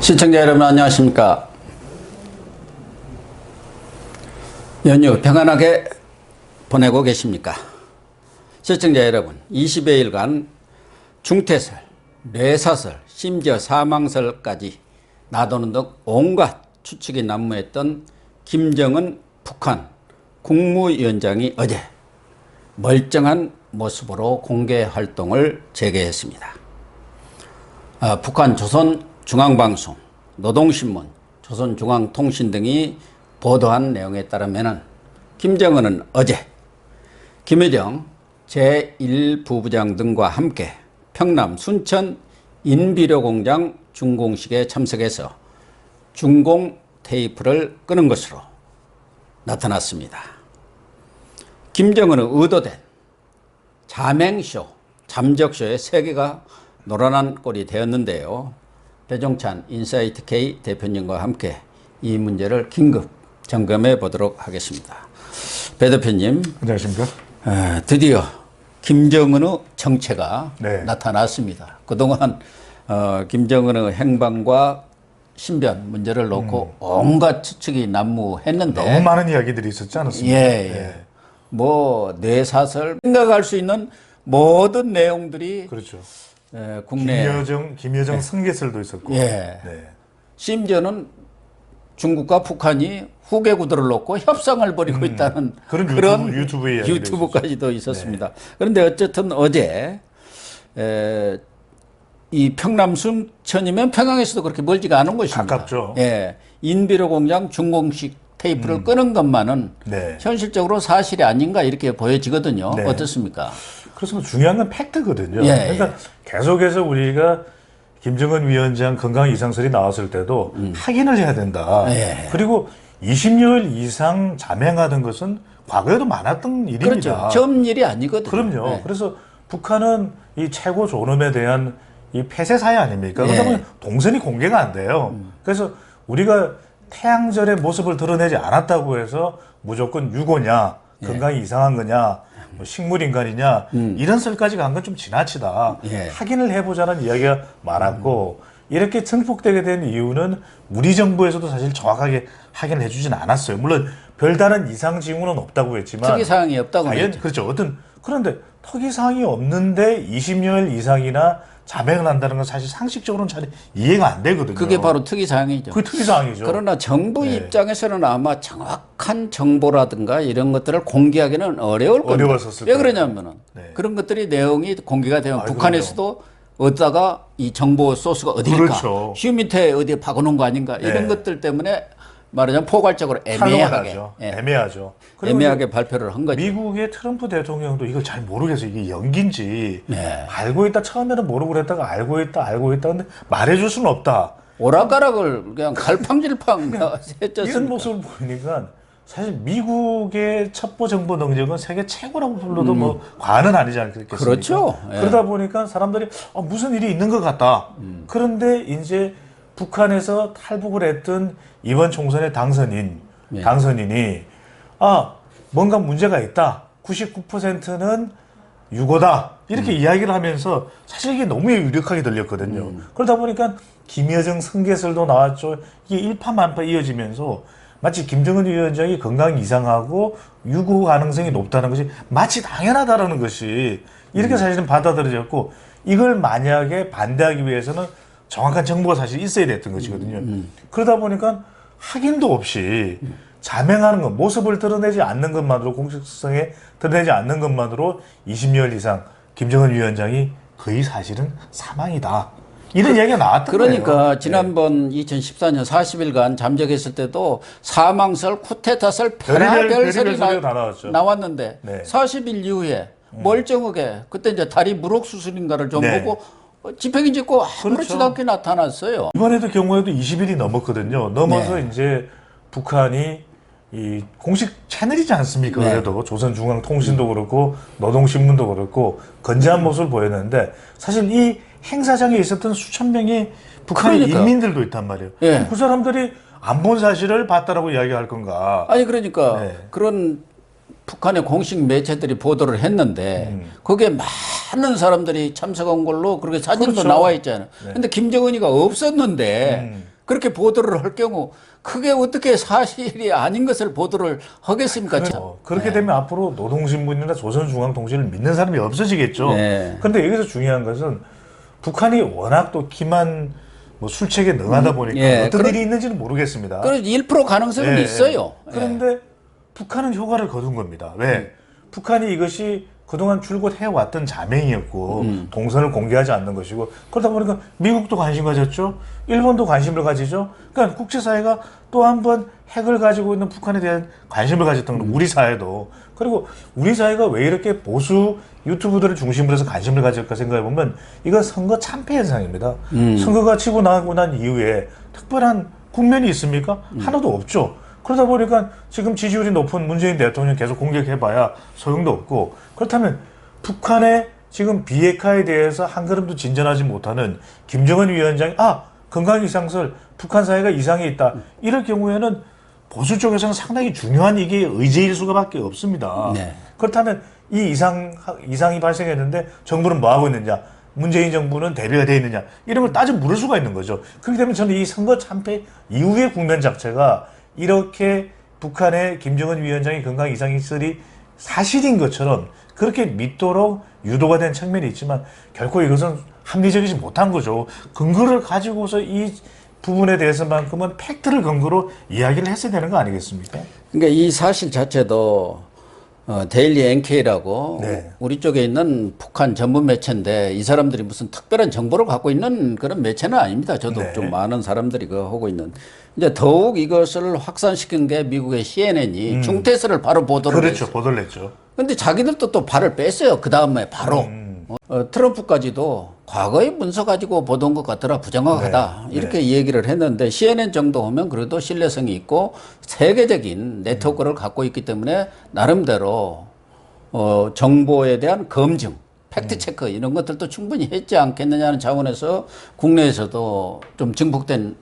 시청자 여러분 안녕하십니까. 연휴 평안하게 보내고 계십니까? 시청자 여러분, 20여일간 중태설, 뇌사설, 심지어 사망설까지 놔두는 등 온갖 추측이 난무했던 김정은 북한 국무위원장이 어제 멀쩡한 모습으로 공개 활동을 재개했습니다. 북한 조선중앙방송, 노동신문, 조선중앙통신 등이 보도한 내용에 따르면 김정은은 어제 김여정 제1부부장 등과 함께 평남 순천 인비료공장 준공식에 참석해서 준공 테이프를 끄는 것으로 나타났습니다. 김정은은 의도된 자맹쇼, 잠적쇼의 세계가 노란한 꼴이 되었는데요. 배종찬 인사이트K 대표님과 함께 이 문제를 긴급 점검해 보도록 하겠습니다. 배 대표님, 안녕하십니까? 드디어 김정은의 정체가 네. 나타났습니다. 그동안 김정은의 행방과 신변 문제를 놓고 온갖 추측이 난무했는데 너무 많은 이야기들이 있었지 않았습니까? 예. 뭐 뇌사설 생각할 수 있는 모든 내용들이 그렇죠. 국내 김여정 승계설도 있었고, 예. 네. 심지어는 중국과 북한이 후계 구도를 놓고 협상을 벌이고 있다는 그런 유튜브까지도 있었습니다. 네. 그런데 어쨌든 어제 이 평남 순천이면 평양에서도 그렇게 멀지가 않은 것입니다. 가깝죠. 예, 인비료 공장 준공식 테이프를 끄는 것만은 네. 현실적으로 사실이 아닌가 이렇게 보여지거든요. 네. 어떻습니까? 그렇습니다. 중요한 건 팩트거든요. 예, 그러니까 계속해서 우리가 김정은 위원장 건강 이상설이 나왔을 때도 확인을 해야 된다. 예. 그리고 20여일 이상 자맹하던 것은 과거에도 많았던 일입니다. 그렇죠. 처음 일이 아니거든요. 그럼요. 네. 그래서 북한은 이 최고 존엄에 대한 이 폐쇄 사회 아닙니까? 그러다 보니 동선이 공개가 안 돼요. 그래서 우리가 태양절의 모습을 드러내지 않았다고 해서 무조건 유고냐, 건강이 이상한 거냐, 뭐 식물인간이냐 이런 설까지 간 건 좀 지나치다. 확인을 해보자는 이야기가 많았고 이렇게 증폭되게 된 이유는 우리 정부에서도 사실 정확하게 확인을 해주지는 않았어요. 물론 별다른 이상 징후는 없다고 했지만 특이사항이 없다고 과연 그렇죠. 그런데 특이사항이 없는데 20여일 이상이나 자맹을 한다는 건 사실 상식적으로는 잘 이해가 안 되거든요. 그게 바로 특이사항이죠. 그게 특이사항이죠. 그러나 정부 입장에서는 아마 정확한 정보라든가 이런 것들을 공개하기는 어려울 겁니다. 어려웠었을 왜 거예요. 그러냐면은 네. 그런 것들이 내용이 공개가 되면 아이, 북한에서도 어디다가 이 정보 소스가 어디일까, 그렇죠. 휴민트에 어디에 박아놓은 거 아닌가 이런 것들 때문에 말하자면 포괄적으로 애매하게 애매하죠. 애매하게 발표를 한 거죠. 미국의 트럼프 대통령도 이걸 잘 모르겠어요. 이게 연기인지 알고 있다 처음에는 모르고 그랬다가 알고 있다 근데 말해줄 수는 없다. 오락가락을 그냥 갈팡질팡 했죠. 이런 모습을 보니까 사실 미국의 첩보 정보 능력은 세계 최고라고 불러도 뭐 과언은 아니지 않겠습니까? 그렇죠. 그러다 보니까 사람들이 무슨 일이 있는 것 같다. 그런데 이제 북한에서 탈북을 했던 이번 총선의 당선인이 뭔가 문제가 있다. 99%는 유고다. 이렇게 이야기를 하면서 사실 이게 너무 유력하게 들렸거든요. 그러다 보니까 김여정 승계설도 나왔죠. 이게 일파만파 이어지면서 마치 김정은 위원장이 건강 이상하고 유고 가능성이 높다는 것이 마치 당연하다라는 것이 이렇게 사실은 받아들여졌고 이걸 만약에 반대하기 위해서는 정확한 정보가 사실 있어야 됐던 것이거든요. 그러다 보니까 확인도 없이 자맹하는 것, 모습을 드러내지 않는 것만으로 공식성에 드러내지 않는 것만으로 20여일 이상 김정은 위원장이 거의 사실은 사망이다. 이런 이야기가 나왔던 거예요. 그러니까 지난번 2014년 40일간 잠적했을 때도 사망설, 쿠데타설, 별의별 설이 나왔는데 40일 이후에 멀쩡하게 그때 이제 다리 무릎 수술인가를 좀 보고 집행이 짓고 아무렇지도 않게 나타났어요. 이번에도 경우에도 20일이 넘었거든요. 넘어서 이제 북한이 이 공식 채널이지 않습니까? 그래도 조선중앙통신도 그렇고 노동신문도 그렇고 건재한 모습을 보였는데 사실 이 행사장에 있었던 수천 명의 북한의 인민들도 있단 말이에요. 그 사람들이 안 본 사실을 봤다라고 이야기할 건가? 아니 그러니까 그런 북한의 공식 매체들이 보도를 했는데 거기에 많은 사람들이 참석한 걸로 그렇게 사진도 나와 있잖아요. 근데 김정은이가 없었는데 그렇게 보도를 할 경우 그게 어떻게 사실이 아닌 것을 보도를 하겠습니까? 그렇게 되면 앞으로 노동신문이나 조선중앙통신을 믿는 사람이 없어지겠죠. 그런데 여기서 중요한 것은 북한이 워낙 또 기만 뭐 술책에 능하다 보니까 어떤 일이 있는지는 모르겠습니다. 그래서 1% 가능성은 있어요. 그런데 북한은 효과를 거둔 겁니다. 왜? 북한이 이것이 그동안 줄곧 해왔던 자맹이었고 동선을 공개하지 않는 것이고 그러다 보니까 미국도 관심 가졌죠. 일본도 관심을 가지죠. 그러니까 국제사회가 또 한 번 핵을 가지고 있는 북한에 대한 관심을 가졌던 건 우리 사회도. 그리고 우리 사회가 왜 이렇게 보수 유튜브들을 중심으로 해서 관심을 가질까 생각해 보면 이건 선거 참패 현상입니다. 선거가 치고 나가고 난 이후에 특별한 국면이 있습니까? 하나도 없죠. 그러다 보니까 지금 지지율이 높은 문재인 대통령 계속 공격해봐야 소용도 없고, 그렇다면 북한의 지금 비핵화에 대해서 한 걸음도 진전하지 못하는 김정은 위원장이 건강 이상설, 북한 사회가 이상이 있다. 이럴 경우에는 보수 쪽에서는 상당히 중요한 이게 의제일 수밖에 없습니다. 그렇다면 이 이상이 발생했는데 정부는 뭐 하고 있느냐? 문재인 정부는 대비가 되어 있느냐? 이런 걸 따져 물을 수가 있는 거죠. 그렇기 때문에 저는 이 선거 참패 이후의 국면 자체가 이렇게 북한의 김정은 위원장의 건강 이상이 있으리 사실인 것처럼 그렇게 믿도록 유도가 된 측면이 있지만 결코 이것은 합리적이지 못한 거죠. 근거를 가지고서 이 부분에 대해서만큼은 팩트를 근거로 이야기를 했어야 되는 거 아니겠습니까? 그러니까 이 사실 자체도 데일리 NK라고 우리 쪽에 있는 북한 전문 매체인데 이 사람들이 무슨 특별한 정보를 갖고 있는 그런 매체는 아닙니다. 저도 좀 많은 사람들이 그거 하고 있는. 이제 더욱 이것을 확산시킨 게 미국의 CNN이 중태설을 바로 보도를 그렇죠. 했어요. 보도를 했죠. 근데 자기들도 또 발을 뺐어요. 그 다음에 바로. 트럼프까지도 과거의 문서 가지고 보도한 것 같더라. 부정확하다. 이렇게 얘기를 했는데 CNN 정도 하면 그래도 신뢰성이 있고 세계적인 네트워크를 갖고 있기 때문에 나름대로 정보에 대한 검증, 팩트체크 이런 것들도 충분히 했지 않겠느냐는 차원에서 국내에서도 좀 증폭된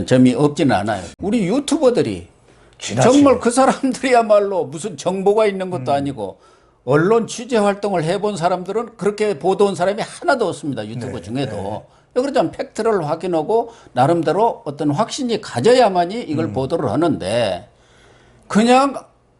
점이 없지는 않아요. 우리 유튜버들이 정말 그 사람들이야말로 무슨 정보가 있는 것도 아니고 언론 취재 활동을 해본 사람들은 그렇게 보도한 사람이 하나도 없습니다. 유튜브 중에도. 그렇다면 팩트를 확인하고 나름대로 어떤 확신이 가져야만이 이걸 보도를 하는데 그냥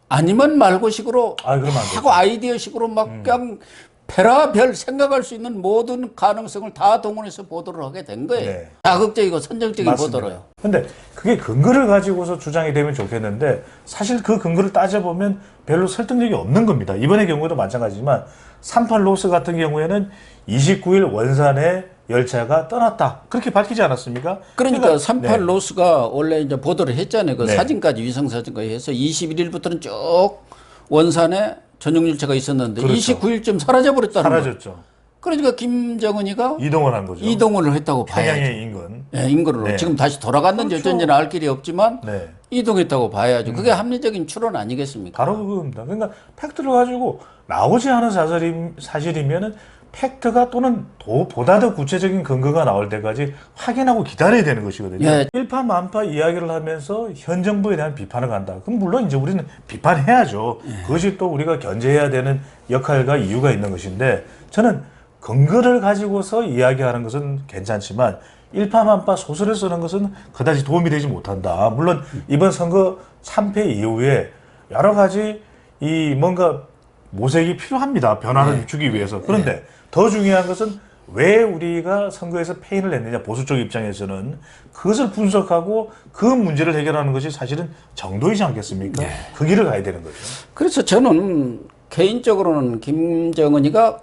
아니면 말고식으로 하고 아이디어식으로 막 그냥 별아별 생각할 수 있는 모든 가능성을 다 동원해서 보도를 하게 된 거예요. 자극적이고 선정적인 보도로요. 근데 그게 근거를 가지고서 주장이 되면 좋겠는데 사실 그 근거를 따져보면 별로 설득력이 없는 겁니다. 이번의 경우도 마찬가지지만 38 로스 같은 경우에는 29일 원산에 열차가 떠났다. 그렇게 밝히지 않았습니까? 그러니까 38 로스가 원래 이제 보도를 했잖아요. 그 사진까지 위성사진까지 해서 21일부터는 쭉 원산에 전용 열차가 있었는데 29일쯤 사라져버렸다는 거예요. 사라졌죠. 그러니까 김정은이가 이동을 한 거죠. 이동을 했다고 봐야죠. 평양의 인근. 인근으로. 지금 다시 돌아갔는지 어쩐지는 알 길이 없지만 이동했다고 봐야죠. 그게 합리적인 추론 아니겠습니까? 바로 그겁니다. 그러니까 팩트를 가지고 나오지 않은 사실이면은 팩트가 또는 보다 더 구체적인 근거가 나올 때까지 확인하고 기다려야 되는 것이거든요. 일파만파 이야기를 하면서 현 정부에 대한 비판을 한다. 그럼 물론 이제 우리는 비판해야죠. 그것이 또 우리가 견제해야 되는 역할과 이유가 있는 것인데 저는 근거를 가지고서 이야기하는 것은 괜찮지만 일파만파 소설을 쓰는 것은 그다지 도움이 되지 못한다. 물론 이번 선거 참패 이후에 여러 가지 이 뭔가 모색이 필요합니다. 변화를 주기 위해서. 그런데 더 중요한 것은 왜 우리가 선거에서 패인을 했느냐, 보수 쪽 입장에서는 그것을 분석하고 그 문제를 해결하는 것이 사실은 정도이지 않겠습니까? 그 길을 가야 되는 거죠. 그래서 저는 개인적으로는 김정은이가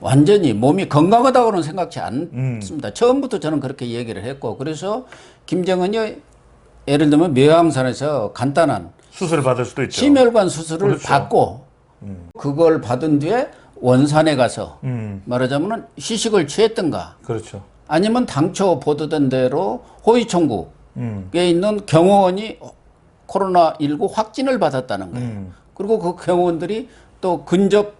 완전히 몸이 건강하다고는 생각지 않습니다. 처음부터 저는 그렇게 얘기를 했고, 그래서 김정은이 예를 들면 묘양산에서 간단한 수술을 받을 수도 있죠. 심혈관 수술을 받고 그걸 받은 뒤에 원산에 가서 말하자면 휴식을 취했던가, 그렇죠. 아니면 당초 보도된 대로 호위총국에 있는 경호원이 코로나19 확진을 받았다는 거예요. 그리고 그 경호원들이 또 근접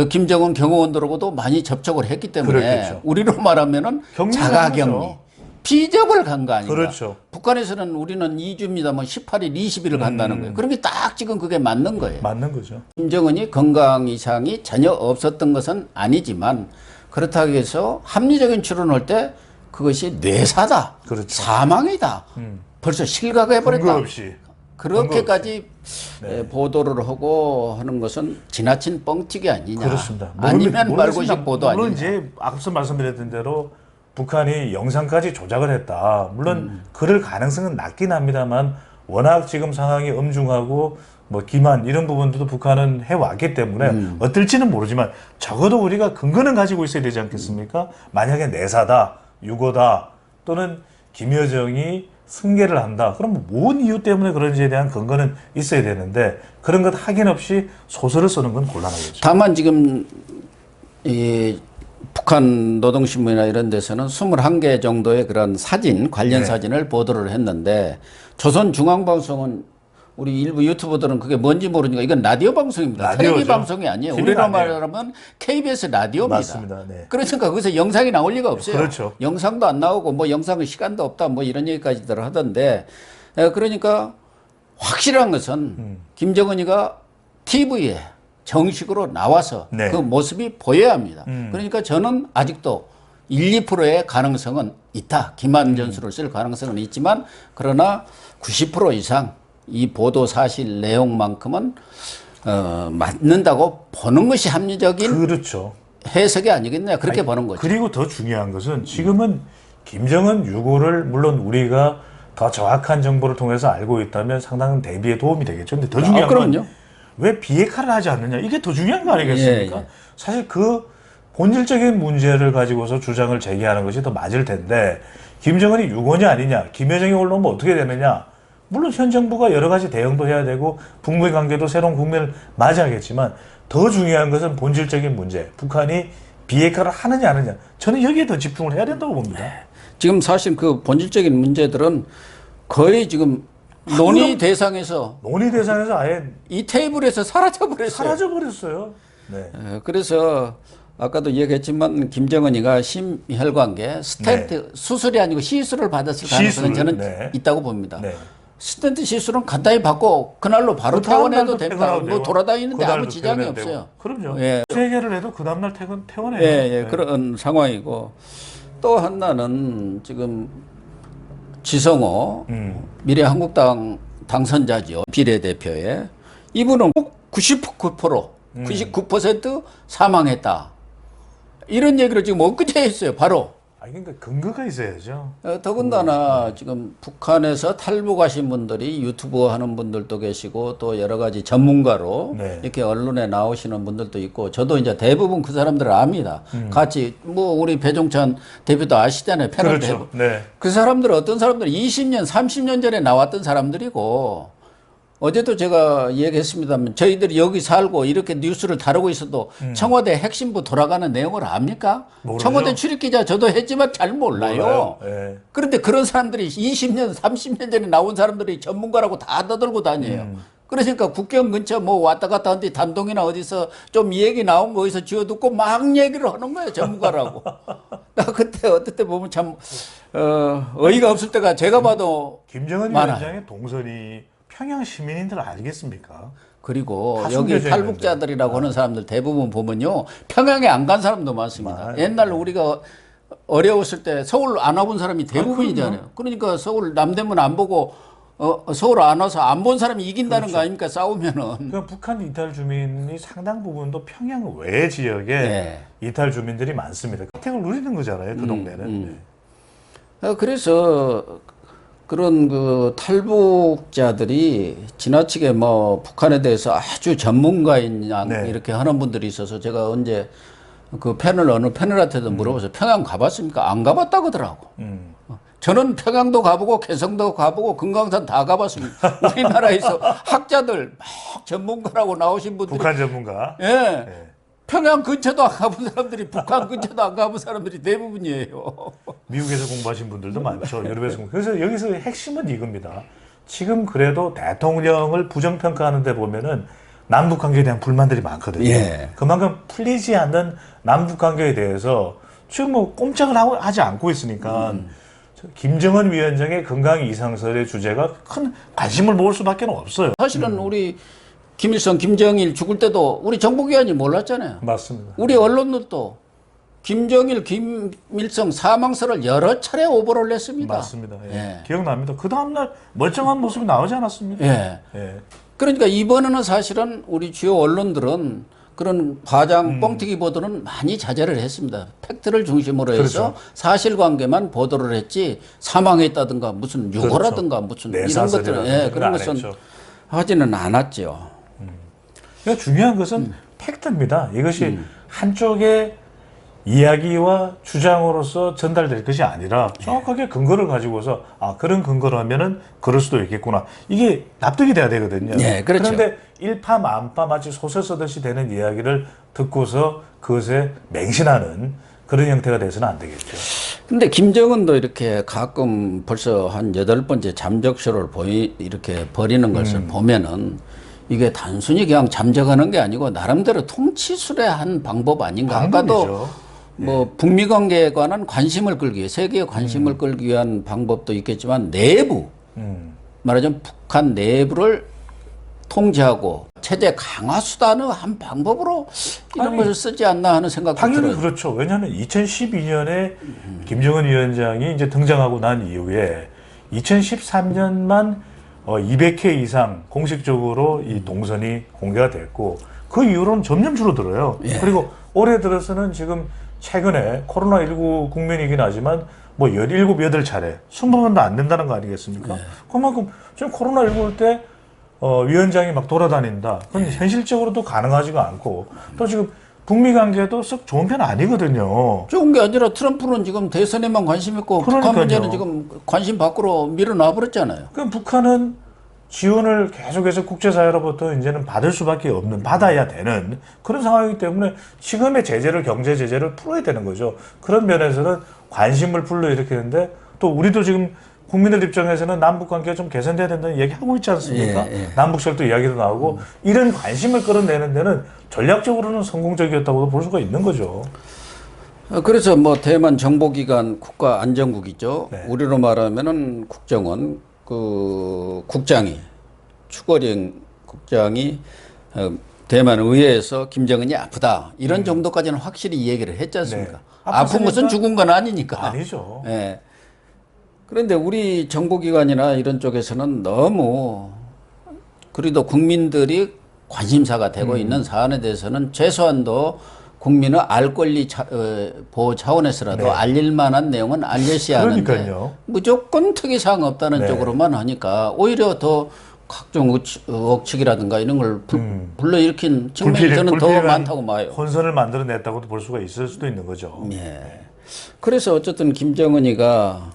김정은 경호원들하고도 많이 접촉을 했기 때문에 그렇겠죠. 우리로 말하면은 자가격리, 비접을 간 거 아닌가. 그렇죠. 북한에서는 우리는 2주입니다만 18일, 20일을 간다는 거예요. 그러니까 딱 지금 그게 맞는 거예요. 맞는 거죠. 김정은이 건강 이상이 전혀 없었던 것은 아니지만 그렇다고 해서 합리적인 추론할 때 그것이 뇌사다, 그렇죠. 사망이다. 벌써 실각해버렸다. 근거 없이. 그렇게까지 네. 보도를 하고 하는 것은 지나친 뻥튀기 아니냐. 그렇습니다. 아니면 말고식 보도 아니냐. 물론 이제 앞서 말씀드렸던 대로 북한이 영상까지 조작을 했다. 물론 그럴 가능성은 낮긴 합니다만 워낙 지금 상황이 엄중하고 뭐 기만 이런 부분들도 북한은 해왔기 때문에 어떨지는 모르지만 적어도 우리가 근거는 가지고 있어야 되지 않겠습니까? 만약에 내사다, 유고다 또는 김여정이 승계를 한다. 그럼 뭔 이유 때문에 그런지에 대한 근거는 있어야 되는데 그런 것 확인 없이 소설을 쓰는 건 곤란하겠죠. 다만 지금 이 북한 노동신문이나 이런 데서는 21개 정도의 그런 사진, 관련 네. 사진을 보도를 했는데 조선중앙방송은 우리 일부 유튜버들은 그게 뭔지 모르니까 이건 라디오 방송입니다. 라디오죠. 텔레비 방송이 아니에요. TV가 우리로 아니에요. 말하면 KBS 라디오입니다. 맞습니다. 네. 그러니까 거기서 영상이 나올 리가 없어요. 그렇죠. 영상도 안 나오고 뭐 영상은 시간도 없다 뭐 이런 얘기까지들 하던데 그러니까 확실한 것은 김정은이가 TV에 정식으로 나와서 네. 그 모습이 보여야 합니다. 그러니까 저는 아직도 1, 2%의 가능성은 있다. 기만 전술을 쓸 가능성은 있지만 그러나 90% 이상 이 보도 사실 내용만큼은 맞는다고 보는 것이 합리적인 그렇죠. 해석이 아니겠냐 그렇게 보는 거죠. 그리고 더 중요한 것은 지금은 김정은 유고를 물론 우리가 더 정확한 정보를 통해서 알고 있다면 상당한 대비에 도움이 되겠죠. 근데 더 중요한 그럼요. 건 왜 비핵화를 하지 않느냐 이게 더 중요한 거 아니겠습니까? 예, 예. 사실 그 본질적인 문제를 가지고서 주장을 제기하는 것이 더 맞을 텐데 김정은이 유고냐 아니냐 김여정이 올라오면 어떻게 되느냐 물론 현 정부가 여러 가지 대응도 해야 되고 북미 관계도 새로운 국면을 맞이하겠지만 더 중요한 것은 본질적인 문제 북한이 비핵화를 하느냐 안 하느냐 저는 여기에 더 집중을 해야 된다고 봅니다. 지금 사실 그 본질적인 문제들은 거의 지금 논의 대상에서 아예 이 테이블에서 사라져버렸어요. 사라져버렸어요. 네. 그래서 아까도 얘기했지만 김정은이가 심혈관계 스텐트 수술이 아니고 시술을 받았을 가능성은 저는 네. 있다고 봅니다. 네. 스텐트 시술은 간단히 받고 그날로 바로 그 다음 퇴원해도 날도 됩니다. 퇴근하면 뭐 돼요. 돌아다니는데 그 아무 날도 지장이 퇴근해도 없어요. 되고. 그럼요. 예. 세 개를 해도 그 다음날 퇴원해요. 예, 네. 그런 상황이고 또 하나는 지금 지성호 미래한국당 당선자죠. 비례대표에 이분은 99% 사망했다. 이런 얘기를 지금 엊그제 했어요. 바로. 그러니까 근거가 있어야죠. 더군다나 지금 북한에서 탈북하신 분들이 유튜브 하는 분들도 계시고 또 여러 가지 전문가로 네. 이렇게 언론에 나오시는 분들도 있고 저도 이제 대부분 그 사람들을 압니다. 같이 뭐 우리 배종찬 대표도 아시잖아요. 패널 그렇죠. 대부. 네. 그 사람들은 어떤 사람들은 20년, 30년 전에 나왔던 사람들이고 어제도 제가 얘기했습니다만 저희들이 여기 살고 이렇게 뉴스를 다루고 있어도 청와대 핵심부 돌아가는 내용을 압니까? 모르죠. 청와대 출입기자 저도 했지만 잘 몰라요. 네. 그런데 그런 사람들이 20년, 30년 전에 나온 사람들이 전문가라고 다 떠들고 다녀요. 그러니까 국경 근처 뭐 왔다 갔다 하는데 단동이나 어디서 좀 얘기 나온 거 어디서 지어듣고 막 얘기를 하는 거예요. 전문가라고. 나 그때 어떨 때 보면 참 어이가 없을 때가 제가 봐도 김정은 많아요. 위원장의 동선이 평양 시민인들 알겠습니까? 그리고 다 여기 숨겨져 탈북자들이라고 하는 사람들 대부분 보면요. 평양에 안 간 사람도 많습니다. 옛날 우리가 어려웠을 때 서울 안 와본 사람이 대부분이잖아요. 그러니까 서울 남대문 안 보고 서울 안 와서 안 본 사람이 이긴다는 그렇죠. 거 아닙니까? 싸우면은. 그러니까 북한 이탈 주민이 상당 부분도 평양 외 지역에 네. 이탈 주민들이 많습니다. 혜택을 누리는 거잖아요. 그 동네는. 그래서 그런 그 탈북자들이 지나치게 뭐 북한에 대해서 아주 전문가인 양 네. 이렇게 하는 분들이 있어서 제가 언제 그 패널 어느 패널한테도 물어봐서 평양 가봤습니까? 안 가봤다 그러더라고. 저는 평양도 가보고 개성도 가보고 금강산 다 가봤습니다. 우리나라에서 학자들 막 전문가라고 나오신 분들이 북한 전문가. 예. 네. 평양 근처도 안 가본 사람들이 북한 근처도 안 가본 사람들이 대부분이에요. 미국에서 공부하신 분들도 많죠. 유럽에서 공부. 그래서 여기서 핵심은 이겁니다. 지금 그래도 대통령을 부정평가하는 데 보면은 남북 관계에 대한 불만들이 많거든요. 예. 그만큼 풀리지 않는 남북 관계에 대해서 지금 뭐 꼼짝을 하지 않고 있으니까 김정은 위원장의 건강 이상설의 주제가 큰 관심을 모을 수밖에 없어요. 사실은 우리 김일성, 김정일 죽을 때도 우리 정보기관이 몰랐잖아요. 맞습니다. 우리 언론들도 김정일, 김일성 사망설을 여러 차례 오보를 냈습니다. 맞습니다. 예. 예. 기억납니다. 그 다음날 멀쩡한 모습이 나오지 않았습니까? 예. 예. 그러니까 이번에는 사실은 우리 주요 언론들은 그런 과장 뻥튀기 보도는 많이 자제를 했습니다. 팩트를 중심으로 해서 그렇죠. 사실관계만 보도를 했지 사망했다든가 무슨 유고라든가 무슨 이런 것들은 예, 그런 것은 하지는 않았죠. 그러니까 중요한 것은 팩트입니다. 이것이 한쪽의 이야기와 주장으로서 전달될 것이 아니라 정확하게 근거를 가지고서 아 그런 근거라면은 그럴 수도 있겠구나. 이게 납득이 돼야 되거든요. 네, 그렇죠. 그런데 일파만파 마치 소설 쓰듯이 되는 이야기를 듣고서 그것에 맹신하는 그런 형태가 돼서는 안 되겠죠. 근데 김정은도 이렇게 가끔 벌써 한 8번째 잠적쇼를 이렇게 벌이는 것을 보면은 이게 단순히 그냥 잠적하는 게 아니고 나름대로 통치술의 방법 아닌가. 아까도 뭐 북미 관계에 관한 관심을 끌기 위해 세계의 관심을 끌기 위한 방법도 있겠지만 내부 말하자면 북한 내부를 통제하고 체제 강화 수단의 한 방법으로 이런 것을 쓰지 않나 하는 생각도 당연히 들어요. 그렇죠. 왜냐하면 2012년에 김정은 위원장이 이제 등장하고 난 이후에 2013년만 200회 이상 공식적으로 이 동선이 공개가 됐고 그 이후로는 점점 줄어들어요. 예. 그리고 올해 들어서는 지금 최근에 코로나19 국면이긴 하지만 뭐 17, 8차례 20번도 안 된다는 거 아니겠습니까? 그만큼 지금 코로나19일 때 위원장이 막 돌아다닌다. 그건 현실적으로도 가능하지가 않고 또 지금 북미 관계도 썩 좋은 편은 아니거든요. 좋은 게 아니라 트럼프는 지금 대선에만 관심 있고 그러니까요. 북한 문제는 지금 관심 밖으로 밀어놔 버렸잖아요. 그럼 북한은 지원을 계속해서 국제사회로부터 이제는 받을 수밖에 없는, 받아야 되는 그런 상황이기 때문에 지금의 제재를, 경제 제재를 풀어야 되는 거죠. 그런 면에서는 관심을 불러일으키는데 또 우리도 지금 국민들 입장에서는 남북 관계가 좀 개선돼야 된다는 얘기하고 있지 않습니까? 예. 남북설도 이야기도 나오고 이런 관심을 끌어내는 데는 전략적으로는 성공적이었다고도 볼 수가 있는 거죠. 그래서 뭐 대만 정보기관 국가안전국이죠. 네. 우리로 말하면은 국정원 그 국장이 추거령 국장이 대만 의회에서 김정은이 아프다 이런 정도까지는 확실히 이 얘기를 했지 않습니까? 네. 아픈 것은 죽은 건 아니니까. 아니죠. 예. 그런데 우리 정보기관이나 이런 쪽에서는 너무 그래도 국민들이 관심사가 되고 있는 사안에 대해서는 최소한도 국민의 알 권리 보호 차원에서라도 알릴 만한 내용은 알려야 하는데 그러니까요. 무조건 특이사항 없다는 쪽으로만 하니까 오히려 더 각종 억측이라든가 이런 걸 불러일으킨 측면이 저는 더 많다고 봐요. 혼선을 만들어냈다고도 볼 수가 있을 수도 있는 거죠. 예. 그래서 어쨌든 김정은이가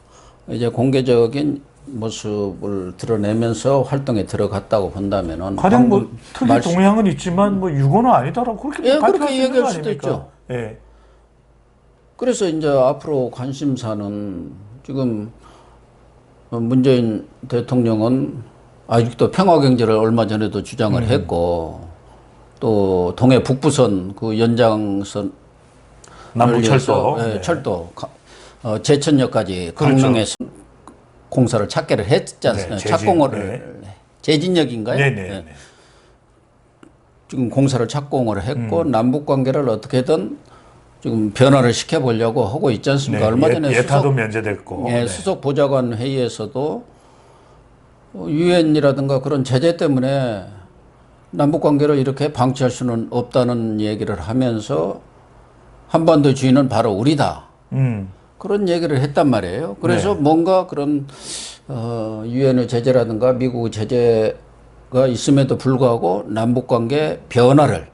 이제 공개적인 모습을 드러내면서 활동에 들어갔다고 본다면은 가령 뭐 특이 동향은 있지만 뭐 유고는 아니다라고 그렇게 그렇게 얘기할 수도 있죠. 예. 그래서 이제 앞으로 관심사는 지금 문재인 대통령은 아직도 평화경제를 얼마 전에도 주장을 했고 또 동해 북부선 그 연장선 남북철도 철도 제천역까지 강릉에서 공사를 찾기를 했지 않습니까? 착공을 제진역인가요? 네네. 지금 공사를 착공을 했고 남북 관계를 어떻게든 지금 변화를 시켜보려고 하고 있지 않습니까? 얼마 전에 예타도 면제됐고 수석 보좌관 회의에서도 유엔이라든가 그런 제재 때문에 남북 관계를 이렇게 방치할 수는 없다는 얘기를 하면서 한반도 주인은 바로 우리다. 그런 얘기를 했단 말이에요. 그래서 뭔가 그런 유엔의 제재라든가 미국의 제재가 있음에도 불구하고 남북관계 변화를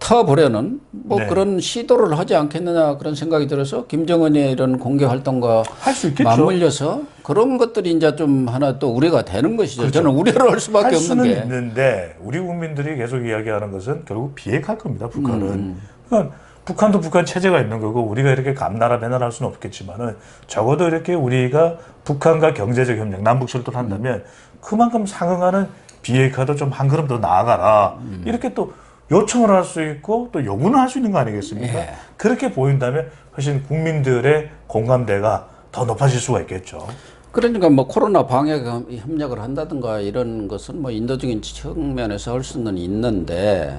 터보려는 뭐 그런 시도를 하지 않겠느냐 그런 생각이 들어서 김정은의 이런 공개 활동과 할 수 있겠죠. 맞물려서 그런 것들이 이제 좀 하나 또 우려가 되는 것이죠. 그렇죠. 저는 우려를 할 수밖에 할 없는 수는 게. 있는데 우리 국민들이 계속 이야기하는 것은 결국 비핵할 겁니다. 북한은. 그러니까 북한도 북한 체제가 있는 거고 우리가 이렇게 감나라 배나라 할 수는 없겠지만은 적어도 이렇게 우리가 북한과 경제적 협력, 남북 철도를 한다면 그만큼 상응하는 비핵화도 좀 한 걸음 더 나아가라. 이렇게 또 요청을 할 수 있고 또 요구는 할 수 있는 거 아니겠습니까? 그렇게 보인다면 훨씬 국민들의 공감대가 더 높아질 수가 있겠죠. 그러니까 뭐 코로나 방역 협력을 한다든가 이런 것은 뭐 인도적인 측면에서 할 수는 있는데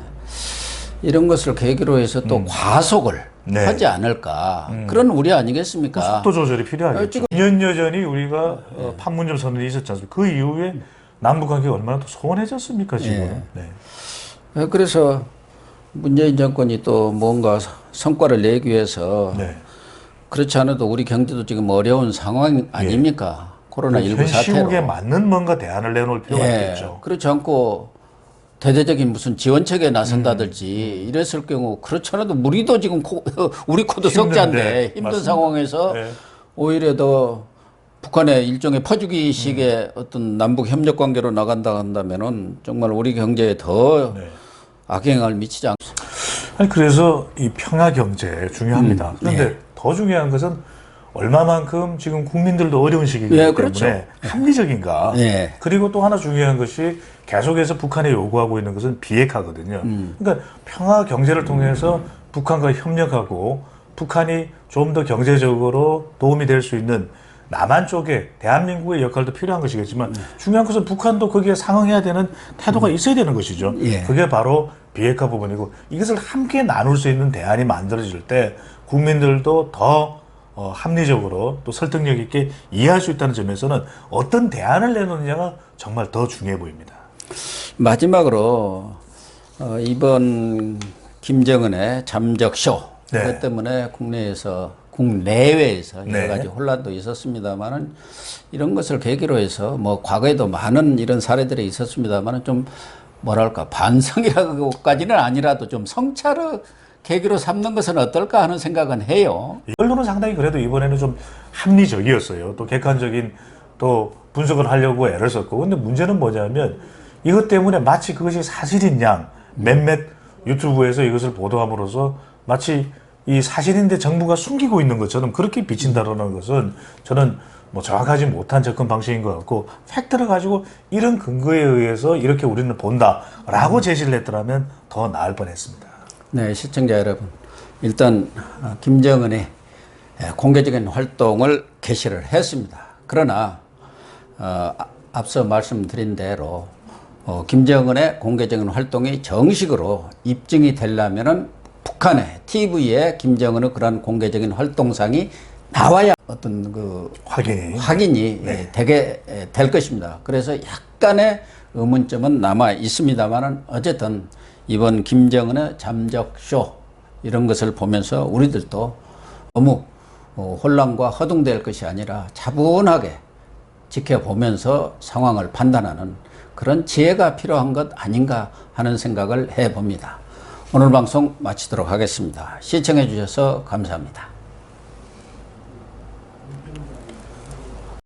이런 것을 계기로 해서 또 과속을 네. 하지 않을까 그런 우려 아니겠습니까? 속도 조절이 필요하겠죠. 2년 여전히 우리가 판문점 선언이 있었지 않습니까? 그 이후에 남북 관계가 얼마나 더 소원해졌습니까 지금? 네. 그래서 문재인 정권이 또 뭔가 성과를 내기 위해서 네. 그렇지 않아도 우리 경제도 지금 어려운 상황 아닙니까? 코로나19 현 사태로. 시국에 맞는 뭔가 대안을 내놓을 필요가 있겠죠. 그렇지 않고 대대적인 무슨 지원책에 나선다든지 이랬을 경우 그렇지 않아도 우리도 지금 우리 코도 석자인데 힘든 맞습니다. 상황에서 오히려 더 북한의 일종의 퍼주기식의 어떤 남북 협력 관계로 나간다 한다면은 정말 우리 경제에 더 악영향을 미치지 않습니다. 아니 그래서 이 평화 경제 중요합니다. 그런데 더 중요한 것은 얼마만큼 지금 국민들도 어려운 시기이기 때문에 그렇죠. 합리적인가. 그리고 또 하나 중요한 것이 계속해서 북한에 요구하고 있는 것은 비핵화거든요. 그러니까 평화 경제를 통해서 북한과 협력하고 북한이 좀 더 경제적으로 도움이 될 수 있는 남한 쪽에 대한민국의 역할도 필요한 것이겠지만 중요한 것은 북한도 거기에 상응해야 되는 태도가 있어야 되는 것이죠. 그게 바로 비핵화 부분이고 이것을 함께 나눌 수 있는 대안이 만들어질 때 국민들도 더 합리적으로 또 설득력 있게 이해할 수 있다는 점에서는 어떤 대안을 내놓느냐가 정말 더 중요해 보입니다. 마지막으로 이번 김정은의 잠적쇼 그것 때문에 국내외에서 여러 가지 혼란도 있었습니다만은 이런 것을 계기로 해서 뭐 과거에도 많은 이런 사례들이 있었습니다만은 좀 뭐랄까 반성이라고까지는 아니라도 좀 성찰을 계기로 삼는 것은 어떨까 하는 생각은 해요. 언론은 상당히 그래도 이번에는 좀 합리적이었어요. 또 객관적인 또 분석을 하려고 애를 썼고 근데 문제는 뭐냐면 이것 때문에 마치 그것이 사실인 양 몇몇 유튜브에서 이것을 보도함으로써 마치 이 사실인데 정부가 숨기고 있는 것처럼 그렇게 비친다라는 것은 저는 뭐 정확하지 못한 접근 방식인 것 같고 팩트를 가지고 이런 근거에 의해서 이렇게 우리는 본다라고 제시를 했더라면 더 나을 뻔했습니다. 네, 시청자 여러분, 일단 김정은의 공개적인 활동을 개시를 했습니다. 그러나 앞서 말씀드린 대로 김정은의 공개적인 활동이 정식으로 입증이 되려면은 북한의 TV에 김정은의 그런 공개적인 활동상이 나와야 어떤 그 확인이 되게 될 것입니다. 그래서 약간의 의문점은 남아 있습니다만은 어쨌든 이번 김정은의 잠적쇼 이런 것을 보면서 우리들도 너무 혼란과 허둥댈 것이 아니라 차분하게 지켜보면서 상황을 판단하는 그런 지혜가 필요한 것 아닌가 하는 생각을 해봅니다. 오늘 방송 마치도록 하겠습니다. 시청해 주셔서 감사합니다.